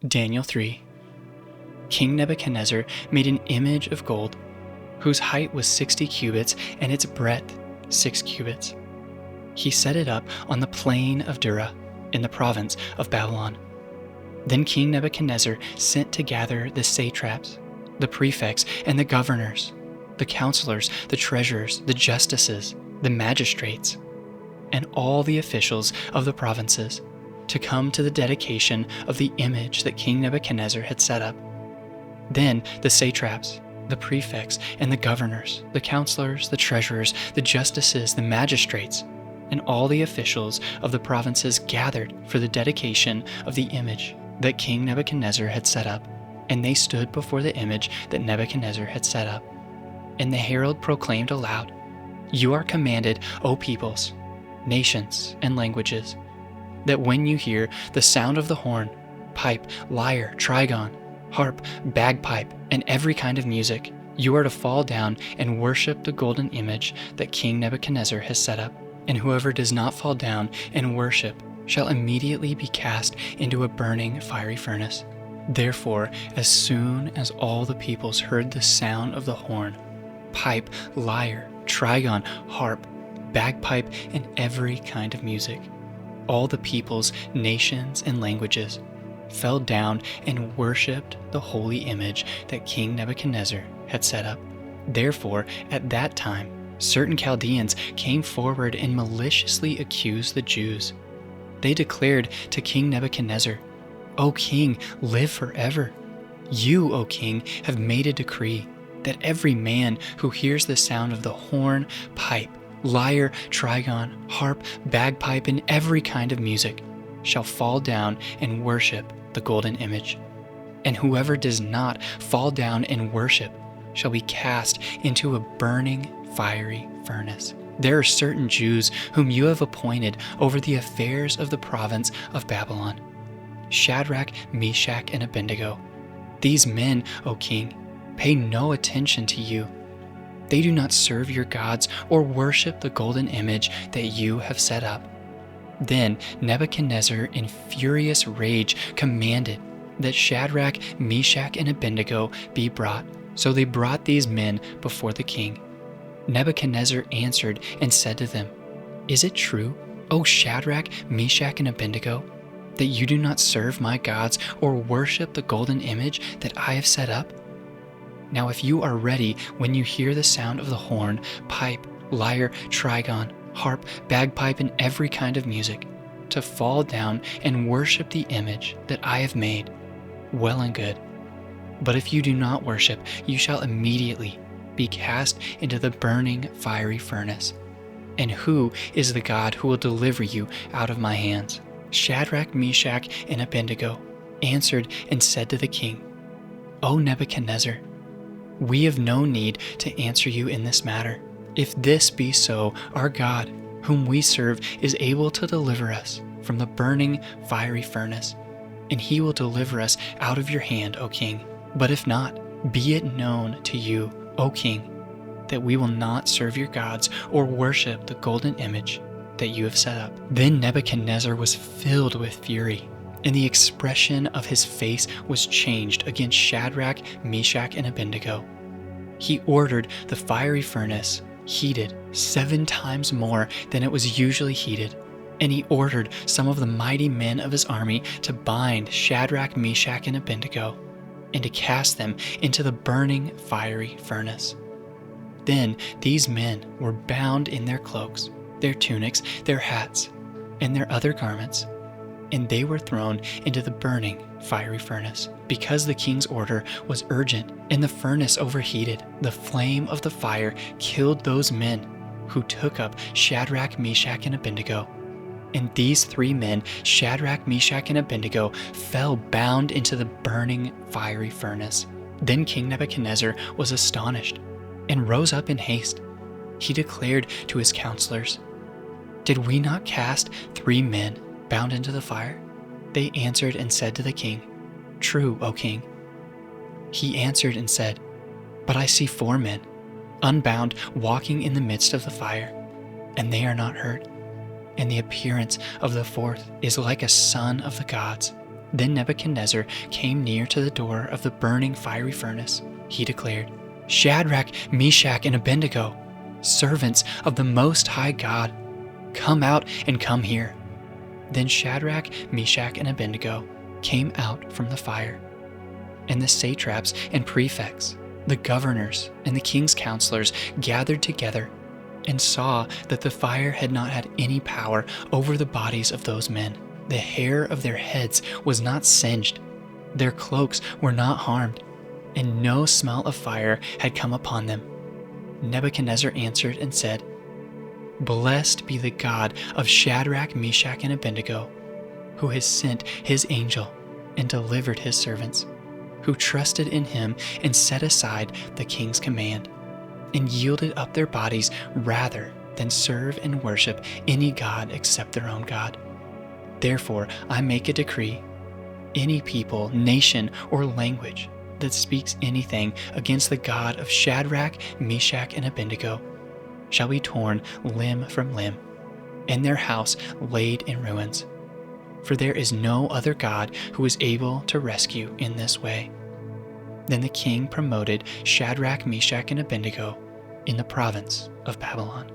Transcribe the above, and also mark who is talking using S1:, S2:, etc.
S1: Daniel 3. King Nebuchadnezzar made an image of gold, whose height was 60 cubits and its breadth 6 cubits. He set it up on the plain of Dura in the province of Babylon. Then King Nebuchadnezzar sent to gather the satraps, the prefects, and the governors, the counselors, the treasurers, the justices, the magistrates, and all the officials of the provinces to come to the dedication of the image that King Nebuchadnezzar had set up. Then the satraps, the prefects, and the governors, the counselors, the treasurers, the justices, the magistrates, and all the officials of the provinces gathered for the dedication of the image that King Nebuchadnezzar had set up, and they stood before the image that Nebuchadnezzar had set up. And the herald proclaimed aloud, "You are commanded, O peoples, nations, and languages, that when you hear the sound of the horn, pipe, lyre, trigon, harp, bagpipe, and every kind of music, you are to fall down and worship the golden image that King Nebuchadnezzar has set up. And whoever does not fall down and worship shall immediately be cast into a burning fiery furnace." Therefore, as soon as all the peoples heard the sound of the horn, pipe, lyre, trigon, harp, bagpipe, and every kind of music, all the peoples, nations, and languages fell down and worshipped the holy image that King Nebuchadnezzar had set up. Therefore, at that time, certain Chaldeans came forward and maliciously accused the Jews. They declared to King Nebuchadnezzar, "O king, live forever. You, O king, have made a decree that every man who hears the sound of the horn, pipe, lyre, trigon, harp, bagpipe, and every kind of music shall fall down and worship the golden image. And whoever does not fall down and worship shall be cast into a burning fiery furnace. There are certain Jews whom you have appointed over the affairs of the province of Babylon, Shadrach, Meshach, and Abednego. These men, O king, pay no attention to you. They do not serve your gods or worship the golden image that you have set up." Then Nebuchadnezzar, in furious rage, commanded that Shadrach, Meshach, and Abednego be brought. So they brought these men before the king. Nebuchadnezzar answered and said to them, "Is it true, O Shadrach, Meshach, and Abednego, that you do not serve my gods or worship the golden image that I have set up? Now if you are ready when you hear the sound of the horn, pipe, lyre, trigon, harp, bagpipe, and every kind of music, to fall down and worship the image that I have made, well and good. But if you do not worship, you shall immediately be cast into the burning fiery furnace. And who is the God who will deliver you out of my hands?" Shadrach, Meshach, and Abednego answered and said to the king, "O Nebuchadnezzar, we have no need to answer you in this matter. If this be so, our God, whom we serve, is able to deliver us from the burning fiery furnace, and he will deliver us out of your hand, O king. But if not, be it known to you, O king, that we will not serve your gods or worship the golden image that you have set up." Then Nebuchadnezzar was filled with fury, and the expression of his face was changed against Shadrach, Meshach, and Abednego. He ordered the fiery furnace heated 7 times more than it was usually heated, and he ordered some of the mighty men of his army to bind Shadrach, Meshach, and Abednego, and to cast them into the burning fiery furnace. Then these men were bound in their cloaks, their tunics, their hats, and their other garments, and they were thrown into the burning fiery furnace. Because the king's order was urgent and the furnace overheated, the flame of the fire killed those men who took up Shadrach, Meshach, and Abednego. And these 3 men, Shadrach, Meshach, and Abednego, fell bound into the burning fiery furnace. Then King Nebuchadnezzar was astonished and rose up in haste. He declared to his counselors, "Did we not cast 3 men bound into the fire?" They answered and said to the king, "True, O king." He answered and said, "But I see 4 men, unbound, walking in the midst of the fire, and they are not hurt. And the appearance of the 4th is like a son of the gods. Then Nebuchadnezzar came near to the door of the burning fiery furnace. He declared, "Shadrach, Meshach, and Abednego, servants of the Most High God, come out and come here." Then Shadrach, Meshach, and Abednego came out from the fire. And the satraps and prefects, the governors and the king's counselors gathered together and saw that the fire had not had any power over the bodies of those men. The hair of their heads was not singed, their cloaks were not harmed, and no smell of fire had come upon them. Nebuchadnezzar answered and said, "Blessed be the God of Shadrach, Meshach, and Abednego, who has sent his angel and delivered his servants, who trusted in him and set aside the king's command, and yielded up their bodies rather than serve and worship any god except their own God. Therefore I make a decree: any people, nation, or language that speaks anything against the God of Shadrach, Meshach, and Abednego shall be torn limb from limb, and their house laid in ruins. For there is no other God who is able to rescue in this way." Then the king promoted Shadrach, Meshach, and Abednego in the province of Babylon.